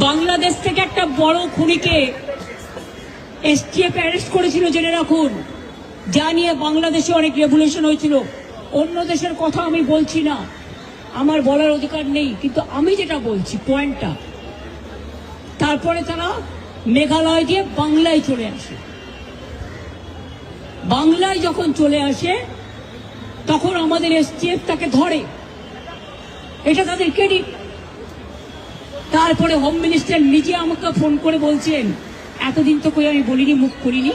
বাংলাদেশ থেকে একটা বড় খুনিকে এসটিএফ অ্যারেস্ট করেছিল, জেনে রাখুন। যা নিয়ে বাংলাদেশে অনেক রেভলিউশন হয়েছিল। অন্য দেশের কথা আমি বলছি না, আমার বলার অধিকার নেই, কিন্তু আমি যেটা বলছি পয়েন্টটা। তারপরে তারা মেঘালয় দিয়ে বাংলায় চলে আসে। বাংলায় যখন চলে আসে তখন আমাদের এসটিএফ তাকে ধরে, এটা তাদের ক্রেডিট। তারপরে হোম মিনিস্টার নিজে আমাকে ফোন করে বলছেন, এতদিন তো কই আমি বলিনি, মুখ করিনি,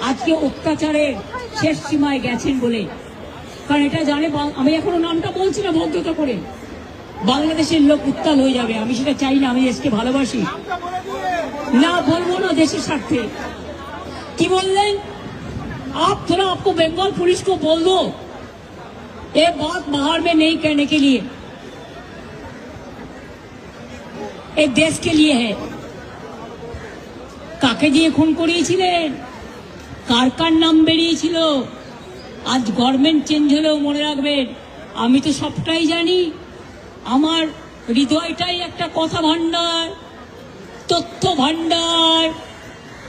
আজকে অত্যাচারের শেষ সীমায় গেছেন বলে। কারণ এটা জানে, আমি এখনো নামটা বলছি না ভদ্রতা করে, বাংলাদেশের লোক উত্তাল হয়ে যাবে। আমি সেটা চাই না, আমি দেশকে ভালোবাসি। না বলবো না দেশের স্বার্থে। কি বললেন? आप थोड़ा आपको बंगाल पुलिस को बोल दो ये बात बाहर में नहीं कहने के लिए, एक देश के लिए है। কাকে দিয়ে খুন করিয়েছিলেন, কার কার নাম বেরিয়েছিল? আজ গভর্নমেন্ট চেঞ্জ হলেও মনে রাখবেন, আমি তো সবটাই জানি। আমার হৃদয়টাই একটা কথা ভান্ডার, তথ্য ভান্ডার,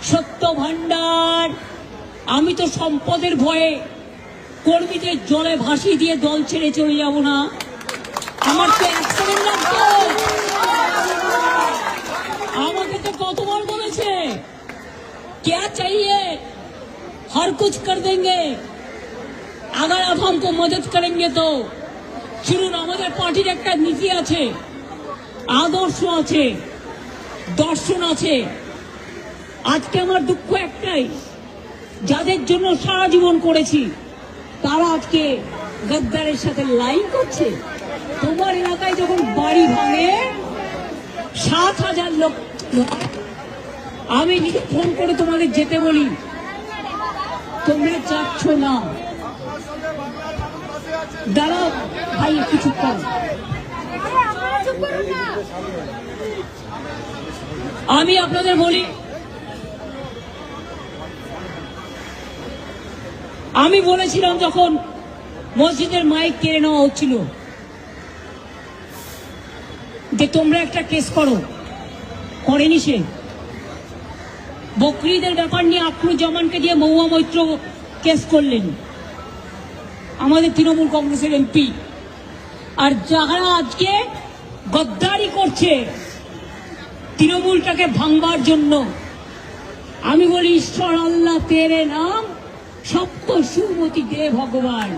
সত্য ভান্ডার। আমি তো সম্পদের ভয়ে কর্মীদের জলে ভাসিয়ে দিয়ে দল ছেড়ে চলে যাব না। আমার তো অ্যাক্সিডেন্ট লাগতো। আমাকে তো কতবার বলেছে क्या चाहिए हर कुछ कर देंगे अगर आप हमको मदद करेंगे तो। শুনুন, আমাদের পার্টির একটা নীতি আছে, আদর্শ আছে, দর্শন আছে। আজকে আমার দুঃখ একটাই, যাদের জন্য সারা জীবন করেছি তারা আজকে গদ্দারের সাথে লাইন করছে। তোমার এলাকায় যখন বাড়ি ভাঙে 7,000 লোক, আমি নিজে ফোন করে তোমাদের যেতে বলি, তোমরা যাচ্ছ না। দাঁড়াও ভাই, একটু চুপ করো। আমি আপনাদের বলি, আমি বলেছিলাম যখন মসজিদের মাইক কেড়ে নেওয়া হচ্ছিল যে তোমরা একটা কেস করো, করেনি সে। বকরিদের ব্যাপার নিয়ে আখরুজ্জামানকে দিয়ে মহুয়া মৈত্র কেস করলেন, আমাদের তৃণমূল কংগ্রেসের এমপি। আর যারা আজকে গদ্দারি করছে তৃণমূলটাকে ভাঙবার জন্য, আমি বলি ঈশ্বর আল্লাহ তেরে নাম সপ্ত সুমতি দে ভগবান।